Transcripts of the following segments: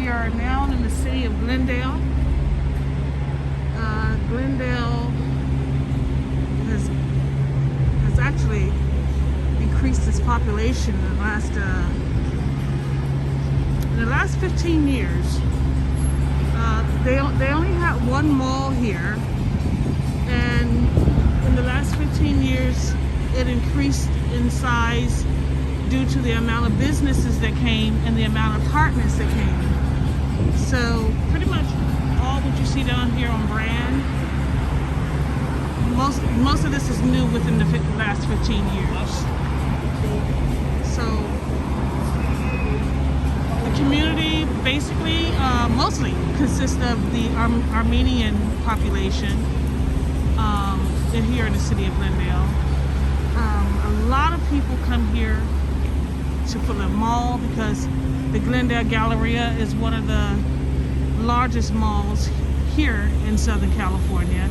We are now in the city of Glendale. Glendale has actually increased its population in the last 15 years. They only had one mall here, and in the last 15 years it increased in size due to the amount of businesses that came and the amount of apartments that came. So pretty much all what you see down here on Brand, most of this is new within the last 15 years. So the community basically mostly consists of the Armenian population here in the city of Glendale. A lot of people come here for the mall because the Glendale Galleria is one of the largest malls here in Southern California.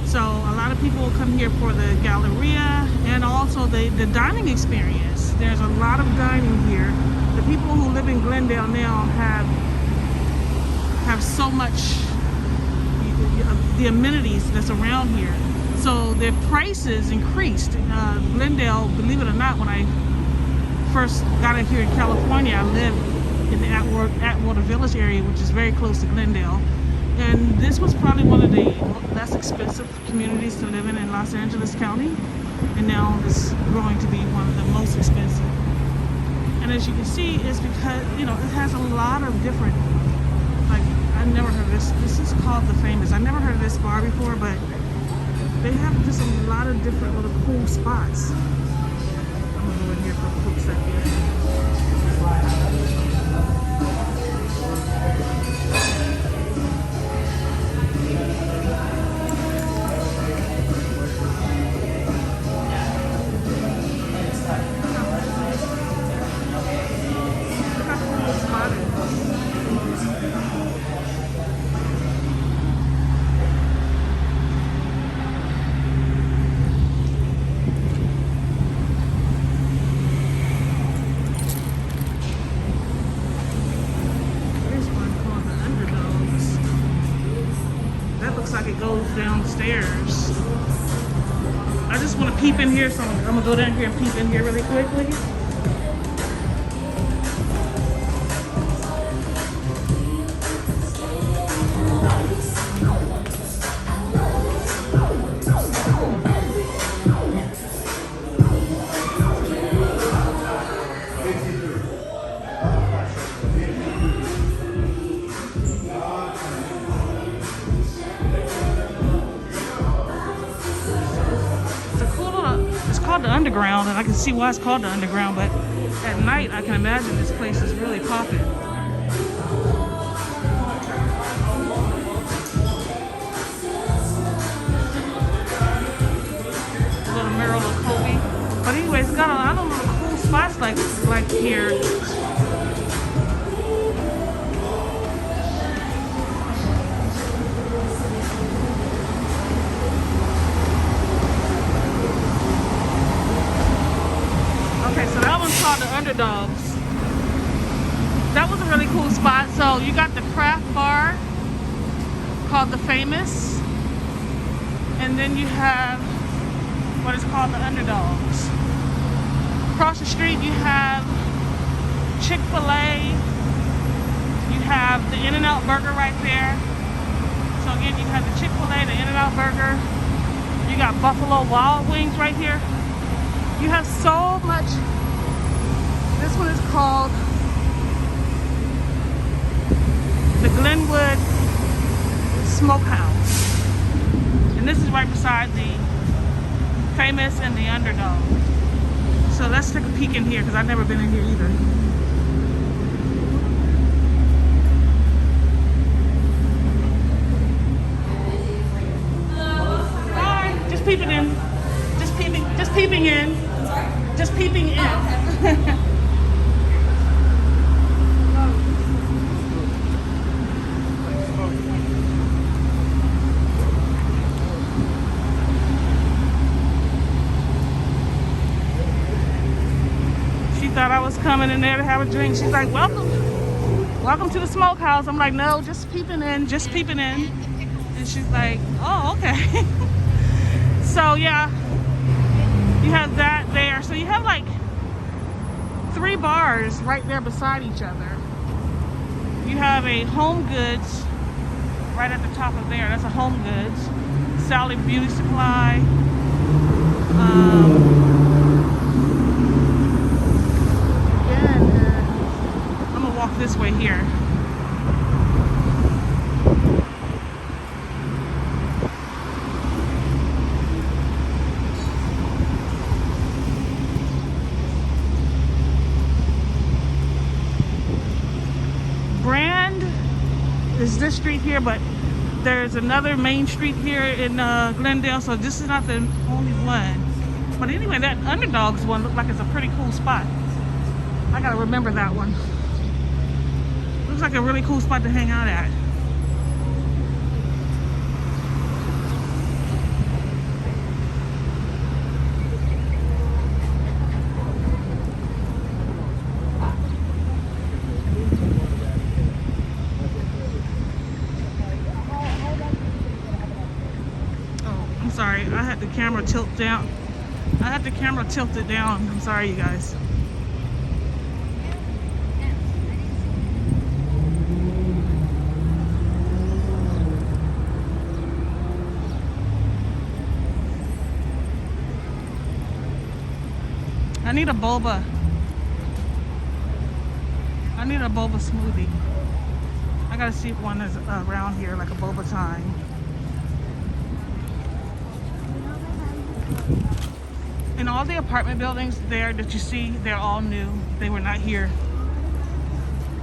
So a lot of people will come here for the Galleria and also the dining experience. There's a lot of dining here. The people who live in Glendale now have so much the amenities that's around here. So their prices increased. Glendale, believe it or not, when I first got in here in California, I lived in the Atwater Village area, which is very close to Glendale. And this was probably one of the less expensive communities to live in Los Angeles County. And now it's growing to be one of the most expensive. And as you can see, it's because, it has a lot of different, I never heard of this. This is called The Famous. I never heard of this bar before, but they have just a lot of different little cool spots. I'm gonna go in here for a quick second. It goes downstairs. I just want to peep in here, so I'm gonna go down here and peep in here really quickly. The Underground, and I can see why it's called the Underground, but at night I can imagine this place is really popping. Little mural of Kobe. But anyway, it's got a lot of little cool spots like here. Okay, so that one's called the Underdogs. That was a really cool spot. So you got the craft bar called The Famous, and then you have what is called the Underdogs. Across the street you have Chick-fil-A. You have the In-N-Out Burger right there. So again, you have the Chick-fil-A, the In-N-Out Burger. You got Buffalo Wild Wings right here. You have so much. This one is called the Glenwood Smokehouse. And this is right beside the Famous and the Underdog. So let's take a peek in here because I've never been in here either. Hi, just peeping in. Just peeping in. Just peeping in. Okay. She thought I was coming in there to have a drink. She's like, welcome. welcome to the smokehouse. I'm like, no, just peeping in, just peeping in. And she's like, oh, okay. So yeah, you have that there. So you have like 3 bars right there beside each other. You have a Home Goods right at the top of there. That's a Home Goods. Sally Beauty Supply. Again, I'm gonna walk this way here. Brand is this street here, but there's another main street here in Glendale, so this is not the only one. But anyway, that Underdogs one looked like it's a pretty cool spot. I gotta remember that one. Looks like a really cool spot to hang out at. Sorry, I had the camera tilt down. I had the camera tilted down. I'm sorry, you guys. I need a boba. I need a boba smoothie. I gotta see if one is around here, like a boba time. And all the apartment buildings there that you see, they're all new. They were not here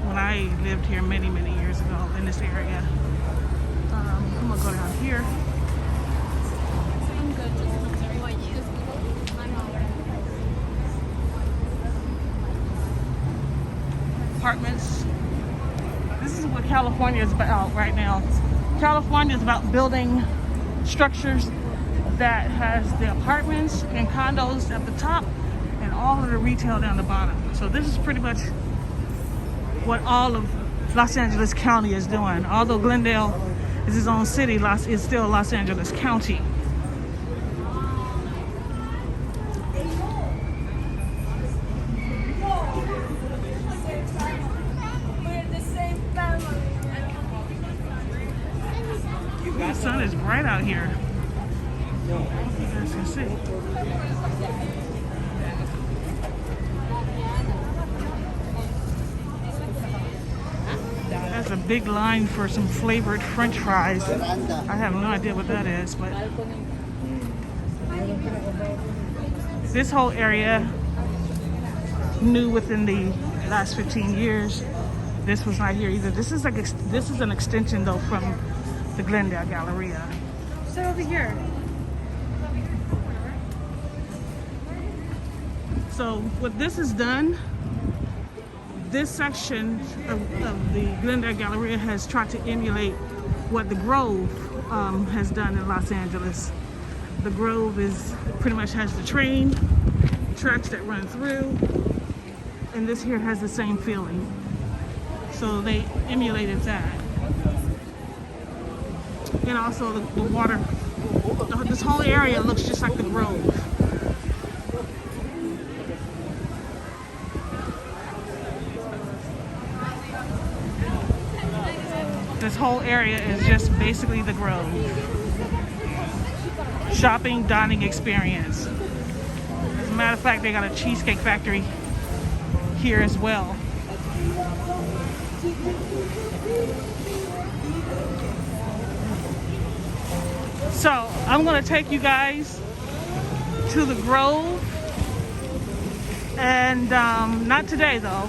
when I lived here many, many years ago in this area. I'm gonna go down here. Apartments. This is what California is about right now. California is about building structures that has the apartments and condos at the top and all of the retail down the bottom. So this is pretty much what all of Los Angeles County is doing. Although Glendale is its own city, it's still Los Angeles County. The sun is bright out here. You guys can see. There's a big line for some flavored French fries. I have no idea what that is, but this whole area, new within the last 15 years. This was not here either. This is an extension though from the Glendale Galleria. So over here. So what this has done, this section of the Glendale Galleria has tried to emulate what the Grove has done in Los Angeles. The Grove pretty much has the train tracks that run through, and this here has the same feeling. So they emulated that. And also the water, this whole area looks just like the Grove. This whole area is just basically the Grove. Shopping, dining experience. As a matter of fact, they got a cheesecake factory here as well. So I'm gonna take you guys to the Grove, and not today though,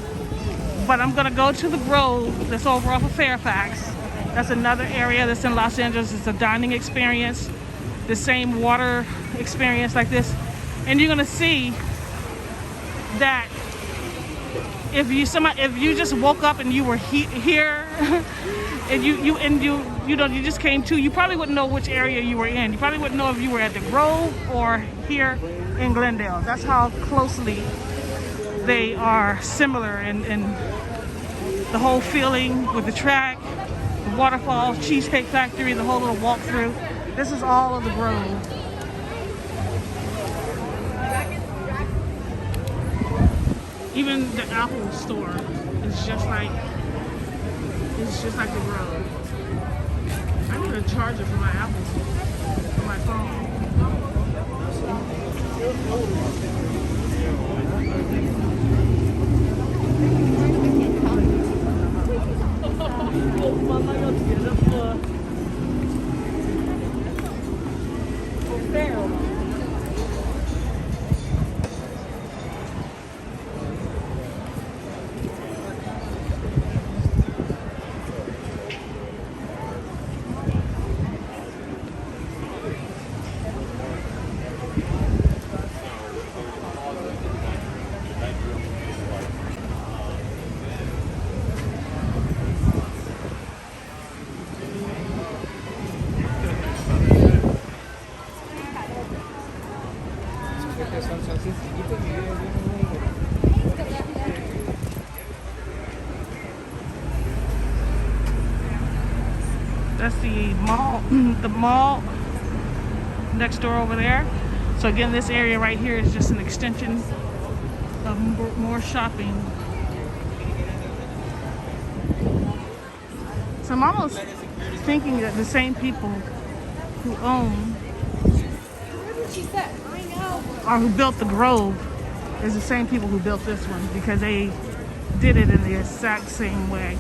but I'm gonna go to the Grove that's over off of Fairfax. That's another area that's in Los Angeles. It's a dining experience, the same water experience like this. And you're gonna see that if you just woke up and you were here and you just came to, you probably wouldn't know which area you were in. You probably wouldn't know if you were at the Grove or here in Glendale. That's how closely they are similar in the whole feeling with the track, the waterfalls, Cheesecake Factory, the whole little walkthrough. This is all of the Grove. Even the Apple store is just like the Grove. I need a charger for my Apple for my phone. That's the mall next door over there. So again, this area right here is just an extension of more shopping. So I'm almost thinking that the same people who own or who built the Grove is the same people who built this one, because they did it in the exact same way.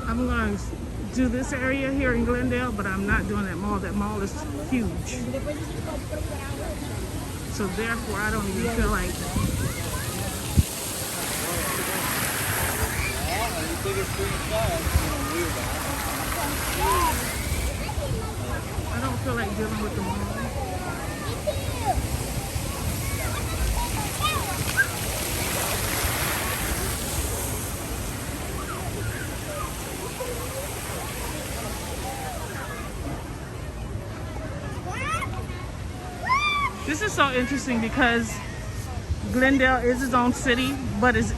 I'm going to do this area here in Glendale, but I'm not doing that mall. That mall is huge. So therefore, I don't even feel like dealing with the mall. This is so interesting because Glendale is its own city, but it's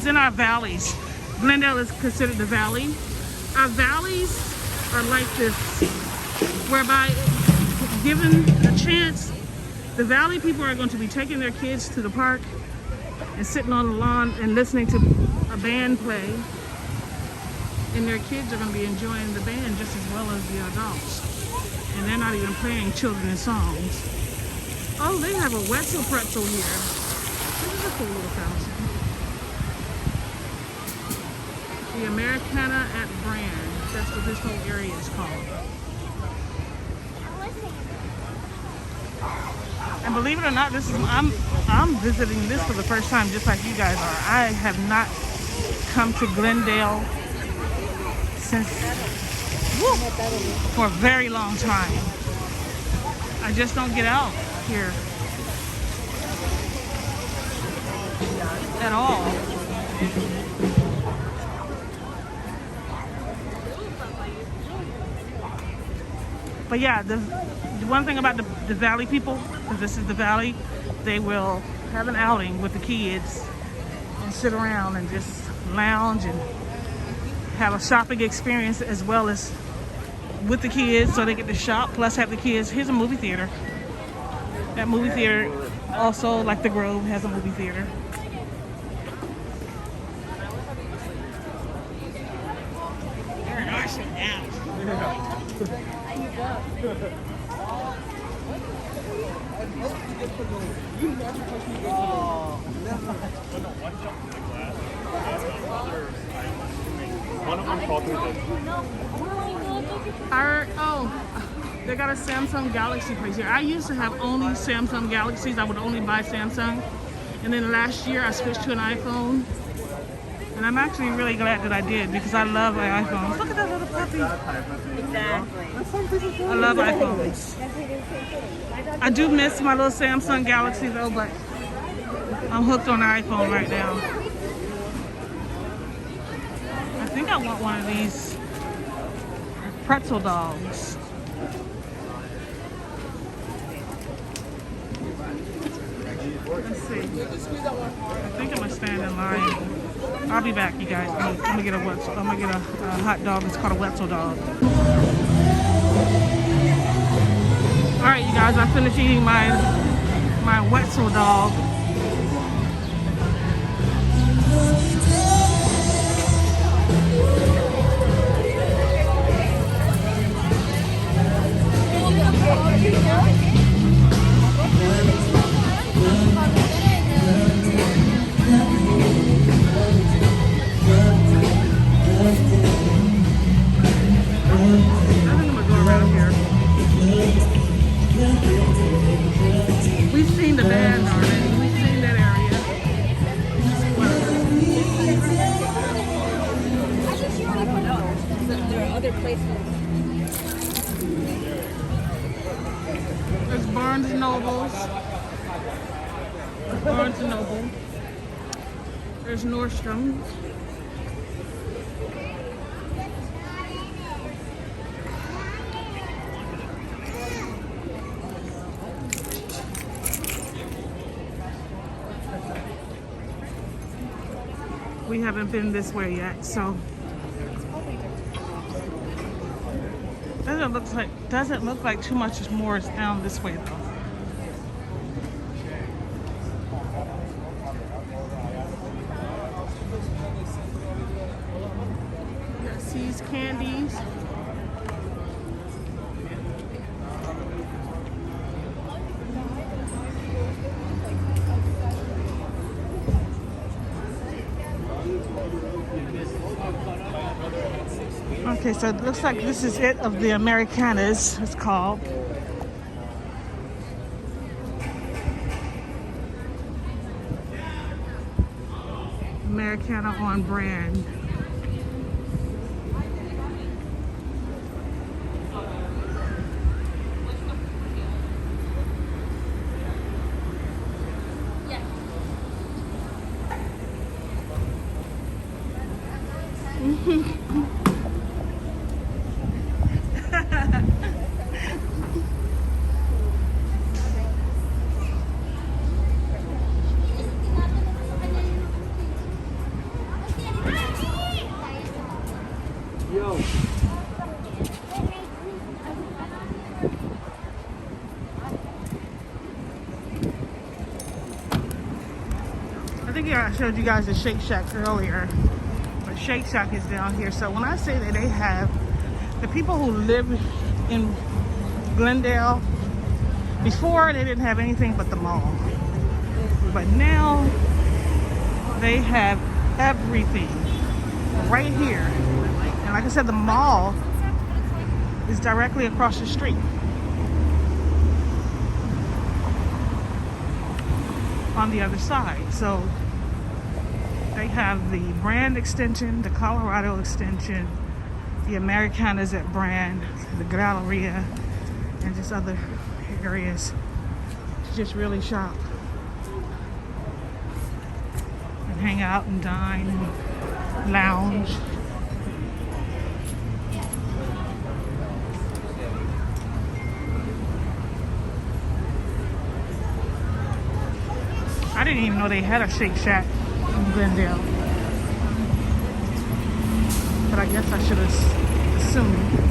in our valleys. Glendale is considered the valley. Our valleys are like this, whereby given a chance, the valley people are going to be taking their kids to the park and sitting on the lawn and listening to a band play. And their kids are going to be enjoying the band just as well as the adults. And they're not even playing children's songs. Oh, they have a Wetzel pretzel here. This is a cool little fountain. The Americana at Brand. That's what this whole area is called. And believe it or not, I'm visiting this for the first time, just like you guys are. I have not come to Glendale since for a very long time. I just don't get out here at all. But yeah, the one thing about the valley people, because this is the valley, they will have an outing with the kids and sit around and just lounge and have a shopping experience as well as with the kids, so they get to shop plus have the kids. Here's a movie theater. That movie theater also, like the Grove, has a movie theater. Very nice now. One of them called through this. They got a Samsung Galaxy place here. I used to have only Samsung Galaxies. I would only buy Samsung. And then last year I switched to an iPhone. And I'm actually really glad that I did, because I love my iPhones. Look at that little puppy. Exactly. I love iPhones. I do miss my little Samsung Galaxy though, but I'm hooked on the iPhone right now. I think I want one of these pretzel dogs. Let's see. I think I'm gonna stand in line. I'll be back, you guys. I'm gonna get a hot dog. It's called a Wetzel dog. All right, you guys. I finished eating my Wetzel dog. We've seen the band already. We've seen that area. There are other places. There's Barnes and Nobles. Barnes and Noble. There's Nordstrom. We haven't been this way yet, so doesn't look like too much more is down this way though. Got C's Candies. Okay, so it looks like this is it of the Americanas, it's called. Americana on brand. I think I showed you guys the Shake Shack earlier, but Shake Shack is down here. So when I say that they have, the people who live in Glendale, before they didn't have anything but the mall, but now they have everything right here. And like I said, the mall is directly across the street. On the other side. So they have the brand extension, the Colorado extension, the Americanas at brand, the Galleria, and just other areas to just really shop and hang out and dine and lounge. I didn't even know they had a Shake Shack in Glendale. But I guess I should have assumed.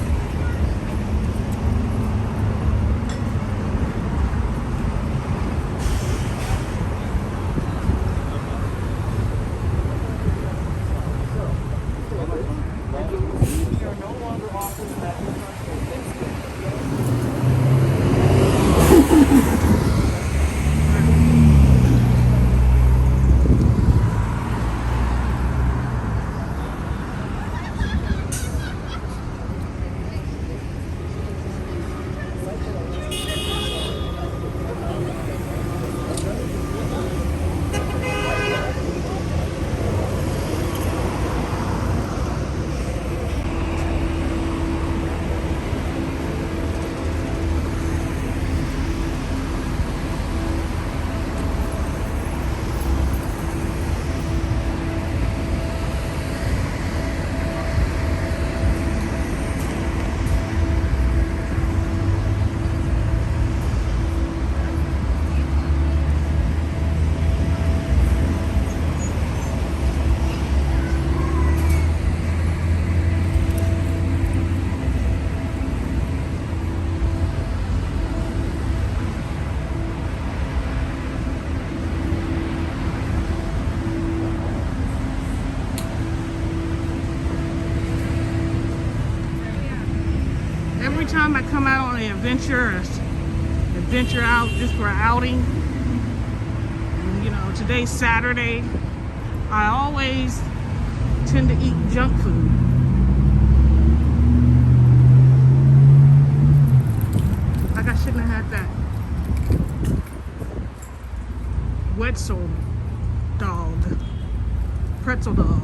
time I come out on an adventure out just for an outing, and, you know, today's Saturday, I always tend to eat junk food. Like I shouldn't have had that Wetzel dog, pretzel dog.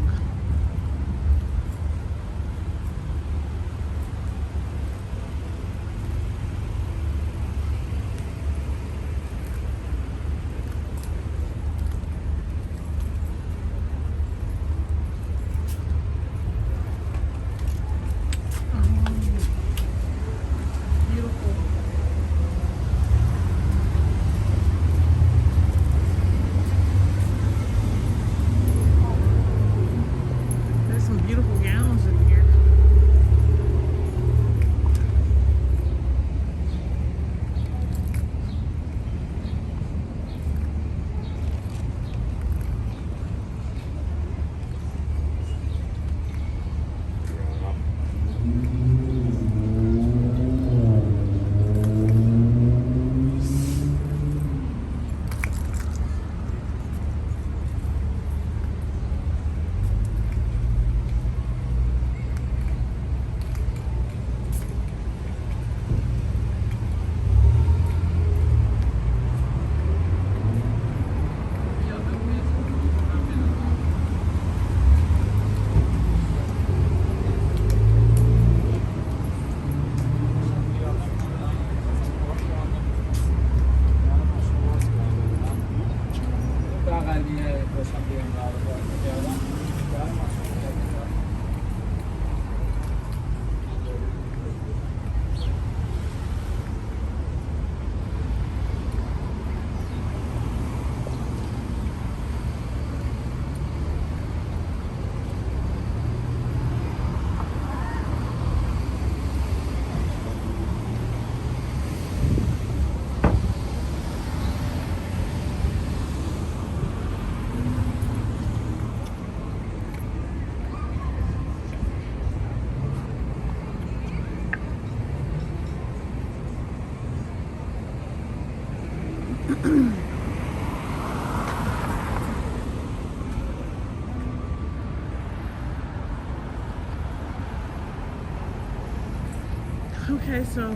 Okay, so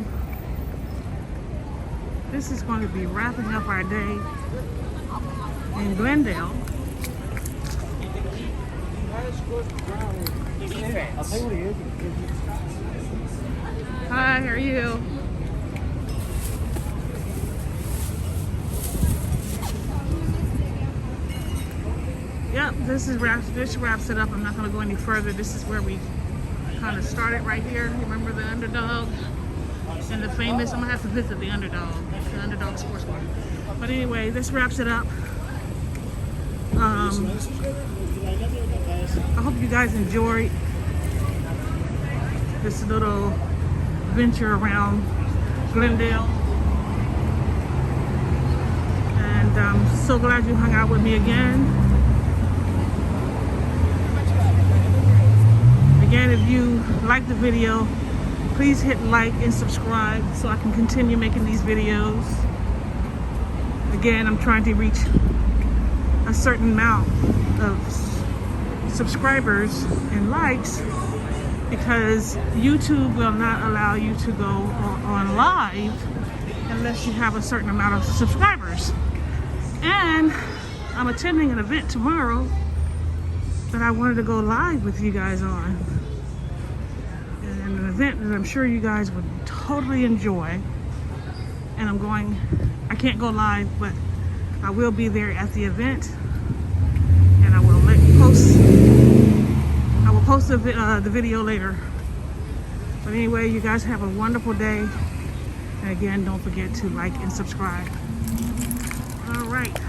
this is going to be wrapping up our day in Glendale. I'll tell you what he is. Hi, how are you? Yep, this wraps it up. I'm not going to go any further. This is where we kind of started right here. Remember the Underdog and the famous. I'm gonna have to visit the Underdog Sports Bar. But anyway, this wraps it up. I hope you guys enjoyed this little venture around Glendale, and I'm so glad you hung out with me again. Again, if you like the video, please hit like and subscribe so I can continue making these videos. Again, I'm trying to reach a certain amount of subscribers and likes because YouTube will not allow you to go on live unless you have a certain amount of subscribers. And I'm attending an event tomorrow that I wanted to go live with you guys on. And an event that I'm sure you guys would totally enjoy. And I can't go live, but I will be there at the event. And I will post the video later. But anyway, you guys have a wonderful day. And again, don't forget to like and subscribe. All right.